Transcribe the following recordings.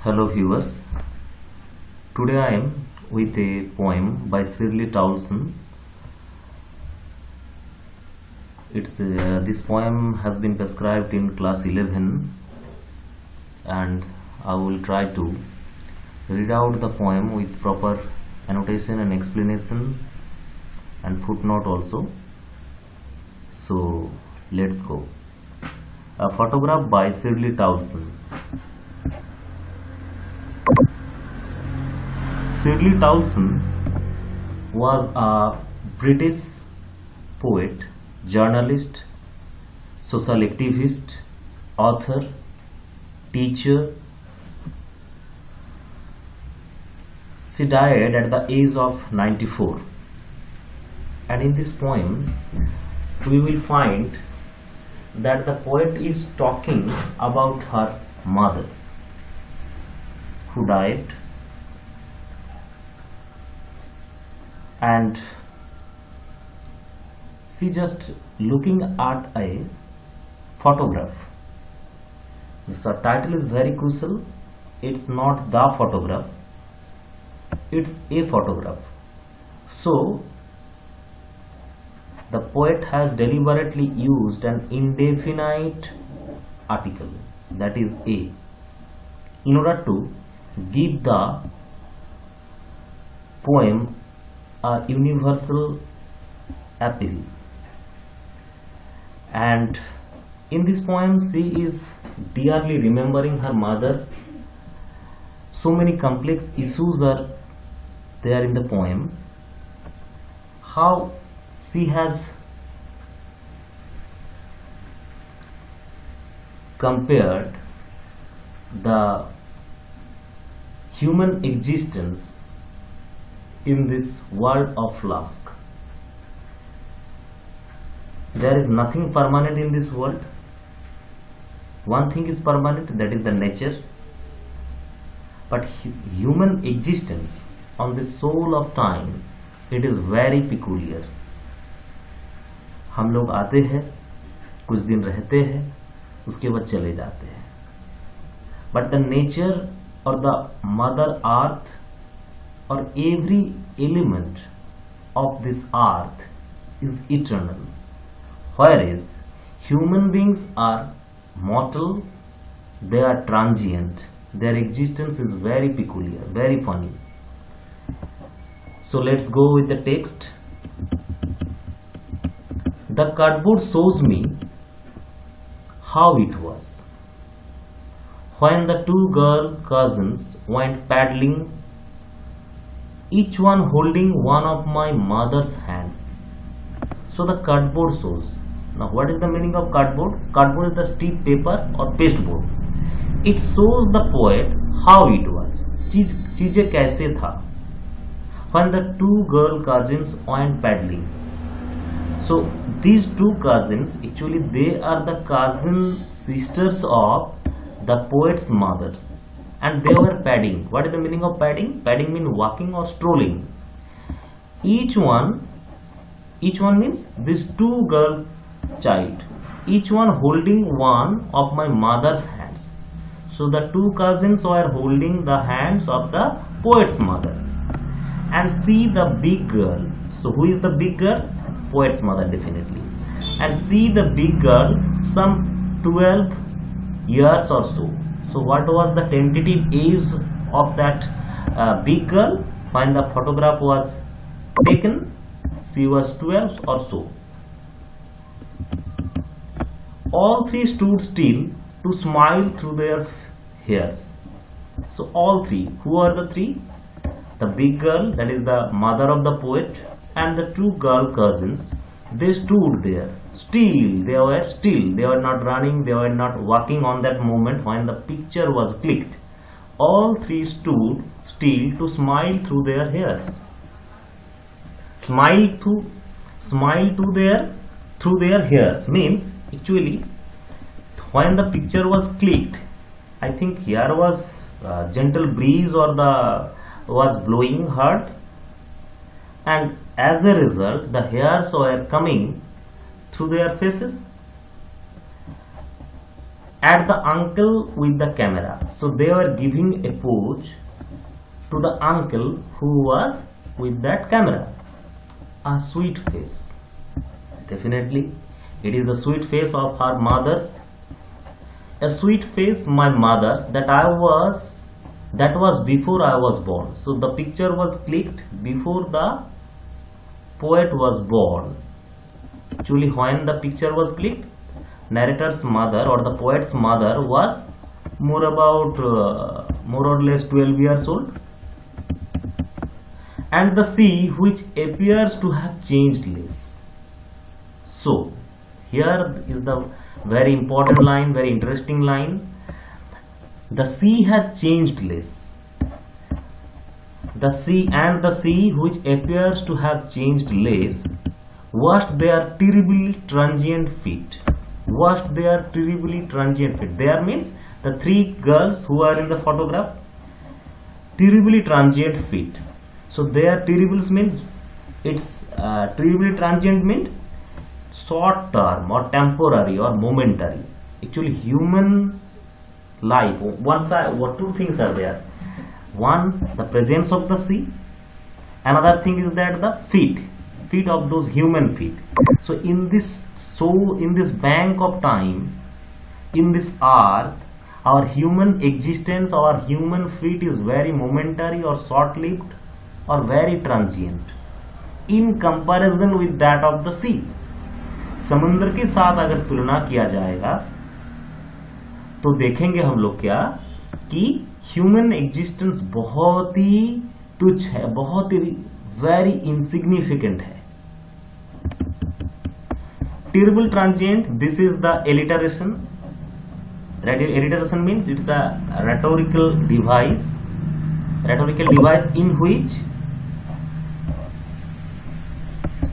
Hello viewers, today I am with a poem by Shirley Towson. This poem has been prescribed in class 11 and I will try to read out the poem with proper annotation and explanation and footnote also. So let's go. A photograph by Shirley Towson. Shirley Towson was a British poet, journalist, social activist, author, teacher. She died at the age of 94. And in this poem, we will find that the poet is talking about her mother who died, and she just looking at a photograph. The title is very crucial. It's not the photograph, it's a photograph. So the poet has deliberately used an indefinite article, that is a, in order to give the poem a universal appeal. And in this poem she is dearly remembering her mother's. So many complex issues are there in the poem. How she has compared the human existence in this world of flask. There is nothing permanent in this world. One thing is permanent, that is the nature. But human existence on the soul of time, it is very peculiar. हम लोग आते हैं, कुछ दिन रहते हैं, उसके बाद चले जाते हैं. But the nature or the mother earth or every element of this earth is eternal, whereas human beings are mortal, they are transient, their existence is very peculiar, very funny. So let's go with the text. The cardboard shows me how it was when the two girl cousins went paddling, each one holding one of my mother's hands. So the cardboard shows. Now what is the meaning of cardboard? Cardboard is the stiff paper or pasteboard. It shows the poet how it was. चीजें कैसे था. When the two girl cousins went paddling. So these two cousins, actually they are the cousin sisters of the poet's mother, and they were padding. What is the meaning of padding? Padding means walking or strolling. Each one means these two girl child, each one holding one of my mother's hands. So the two cousins were holding the hands of the poet's mother. And see the big girl. So who is the big girl? Poet's mother, definitely. And see the big girl, some 12 years or so. So what was the tentative age of that big girl when the photograph was taken? She was 12 or so. All three stood still to smile through their hairs. So all three. Who are the three? The big girl, that is the mother of the poet, and the two girl cousins. They stood there. Still, they were not running, they were not walking on that moment when the picture was clicked. All three stood still to smile through their hairs. Smile through their hairs means, actually, when the picture was clicked, I think here was gentle breeze or was blowing hard, and as a result the hairs were coming through their faces, at the uncle with the camera. So they were giving a pose to the uncle who was with that camera. A sweet face. Definitely it is the sweet face of her mother's. A sweet face my mother's that was before I was born. So the picture was clicked before the poet was born. Actually, when the picture was clicked, narrator's mother or the poet's mother was more or less 12 years old, and the sea which appears to have changed less. So here is the very important line, very interesting line. The sea has changed less. The sea which appears to have changed less washed their terribly transient feet. Washed their terribly transient feet. There means the three girls who are in the photograph. Terribly transient feet. So their terribles means it's terribly transient means short term or temporary or momentary. Actually, human life, two things are there. One, the presence of the sea. Another thing is that the feet of those human feet. So in this bank of time, in this earth, our human existence, our human feet is very momentary or short-lived or very transient in comparison with that of the sea. समुद्र के साथ अगर तुलना किया जाएगा तो देखेंगे हम लोग क्या कि ह्यूमन एग्जिस्टेंस बहुत ही तुच्छ है, बहुत ही वेरी इनसिग्निफिकेंट है. Terrible transient, this is the alliteration. Alliteration means it's a rhetorical device in which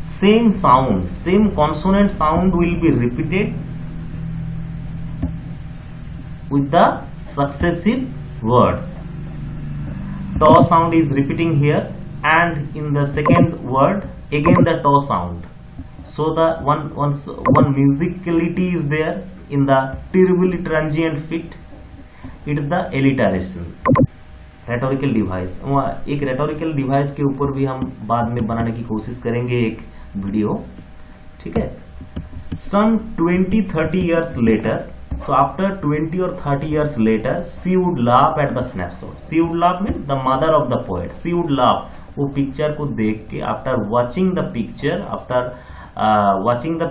same sound, same consonant sound will be repeated with the successive words. To sound is repeating here, and in the second word again the to sound. So the one musicality is there in the terribly transient feet. It is the alliteration. Rhetorical device. एक rhetorical device के ऊपर भी हम बाद में बनाने की कोशिश करेंगे एक वीडियो, ठीक है. Some 20-30 years later, so after 20 or 30 years later, she would laugh at the snapshot. She would laugh means the mother of the poet. She would laugh. वो पिक्चर को देख के, after watching the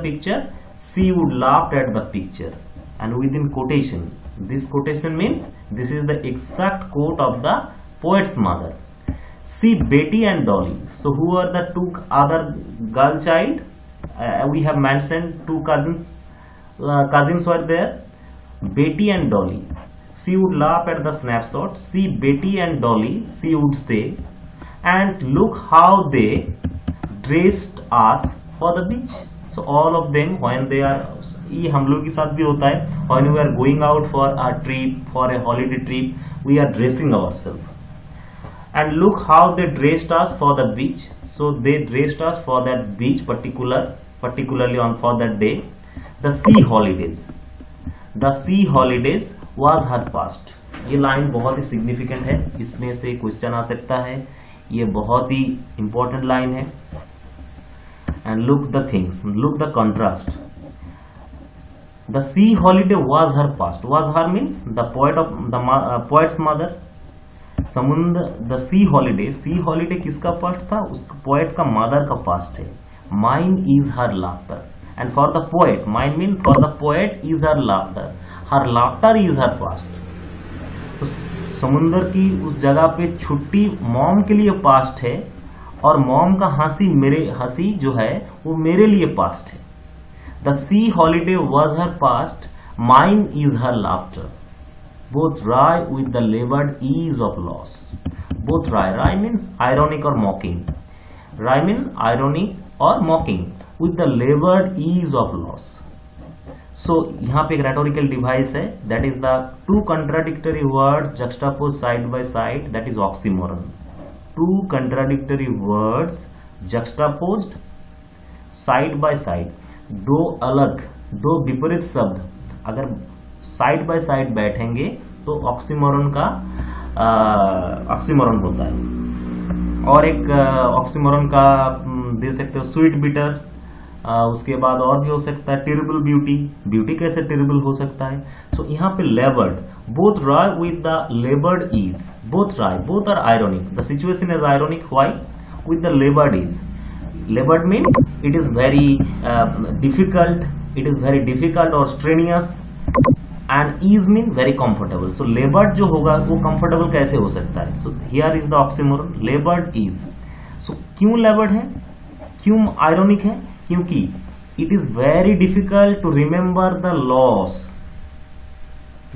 picture, she would laugh at the picture. And within quotation, this quotation means this is the exact quote of the poet's mother. See Betty and Dolly. So who are the two other girl child? We have mentioned two cousins were there, Betty and Dolly. She would laugh at the snapshot. See Betty and Dolly, she would say, and look how they dressed us for the beach. So all of them, when they are, ये हम लोग के साथ भी होता है, when we are going out for a trip, for a holiday trip, we are dressing ourselves. And look how they dressed us for the beach. So they dressed us for that beach, particularly for that day. The sea holidays. The sea holidays was her past. ये line बहुत ही significant है, इसमें से question आ सकता है, ये बहुत ही important line है. And look the things, look the contrast. The sea holiday was her past. Was her means the poet's mother. समुद्र, the sea holiday किसका पास्ट था? उस पोएट का मदर का पास्ट है. Mine is her laughter. And for the poet, mine means for the poet is her laughter. Her laughter is her past. तो समुद्र की उस जगह पे छुट्टी मॉम के लिए पास्ट है, और मॉम का हंसी जो है वो मेरे लिए पास्ट है. The sea holiday was her past, mine is her laughter. Both Rai with the laboured ease of loss. Both wry means ironic और मॉकिंग. राय मीन्स आयरॉनिक और mocking with the laboured ease of loss. So यहाँ पे एक rhetorical device है, that is the two contradictory words juxtapose side by side, that is oxymoron. Two contradictory words juxtaposed side by side. दो विपरीत शब्द अगर side by side बैठेंगे तो ऑक्सीमोरन का ऑक्सीमोरन होता है। और एक ऑक्सीमोरन का दे सकते हो स्वीट बिटर, उसके बाद और भी हो सकता है टेरिबल ब्यूटी। ब्यूटी कैसे टेरिबल हो सकता है? सो यहाँ पे laboured, both Rai with the laboured is, both wry, both are ironic, the situation is ironic, why? With the laboured is, laboured means it is very difficult, it is very difficult और strenuous, and is mean very comfortable. So laboured जो होगा वो comfortable कैसे हो सकता है? So here is the oxymoron, laboured is. सो क्यों laboured है, क्यों आयरनिक है? क्योंकि it is very difficult to remember the loss,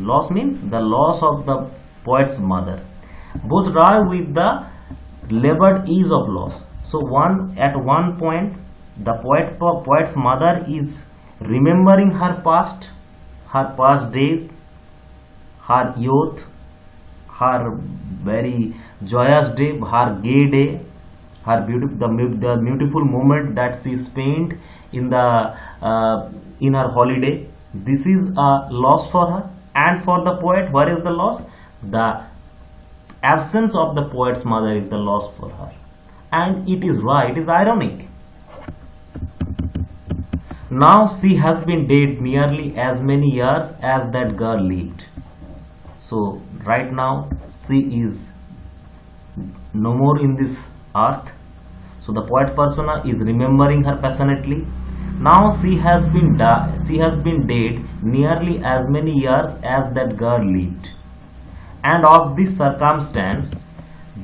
loss means the loss of the poet's mother, both Rai with the laboured is of loss. So at one point the poet's mother is remembering her past days, her youth, her very joyous day, her gay day, her the beautiful moment that she spent in her holiday. This is a loss for her, and for the poet, what is the loss? The absence of the poet's mother is the loss for her, and it is why it is ironic. Now she has been dead nearly as many years as that girl lived. So right now she is no more in this earth. So the poet persona is remembering her passionately. Now she has been dead nearly as many years as that girl lived, and of this circumstance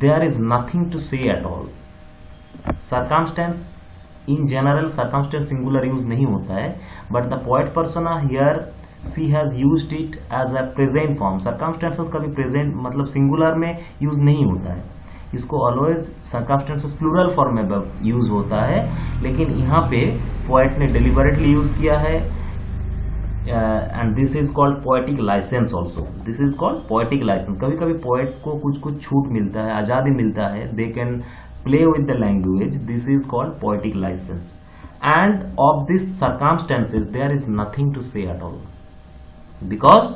there is nothing to say at all. Circumstance in general, circumstance singular use नहीं होता है, but the poet persona here she has used it as a present form. Circumstances कभी present मतलब singular में use नहीं होता है, इसको always circumstances plural form में use होता है, लेकिन यहाँ पे poet ने deliberately use किया है, and this is called poetic license also. This is called poetic license. कभी कभी poet को कुछ छूट मिलता है, आज़ादी मिलता है, they can play with the language. This is called poetic license, and of these circumstances there is nothing to say at all, because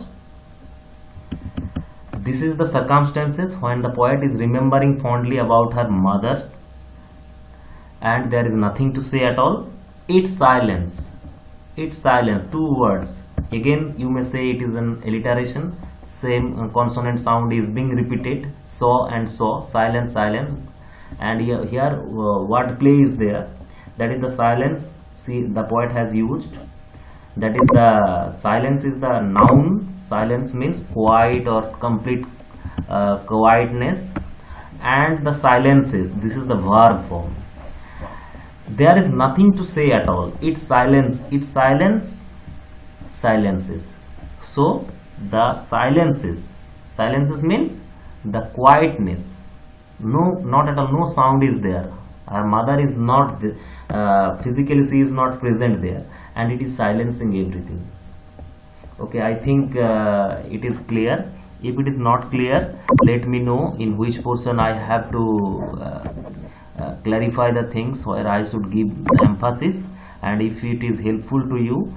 this is the circumstances when the poet is remembering fondly about her mother, and there is nothing to say at all. It's silence, two words. Again you may say it is an alliteration, same consonant sound is being repeated, so and so, silence, and here word play is there, that is the silence. See, the poet has used, that is the silence is the noun. Silence means quiet or complete quietness, and the silences, this is the verb form. There is nothing to say at all. It's silence, silences. So the silences means the quietness. No, not at all, no sound is there. Her mother is not physically, she is not present there, and it is silencing everything. Okay, I think it is clear. If it is not clear, let me know in which portion I have to clarify the things where I should give emphasis, and if it is helpful to you,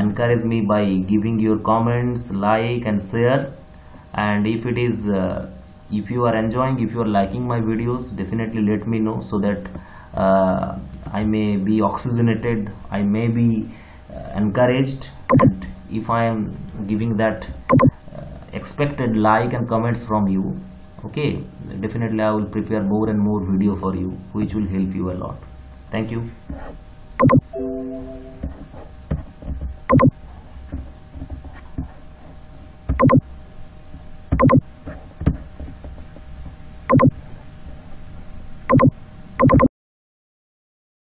encourage me by giving your comments, like and share. And if it is if you are enjoying, if you are liking my videos, definitely let me know, so that I may be oxygenated, I may be encouraged, and if I am giving that expected like and comments from you, okay, definitely I will prepare more and more video for you, which will help you a lot. Thank you.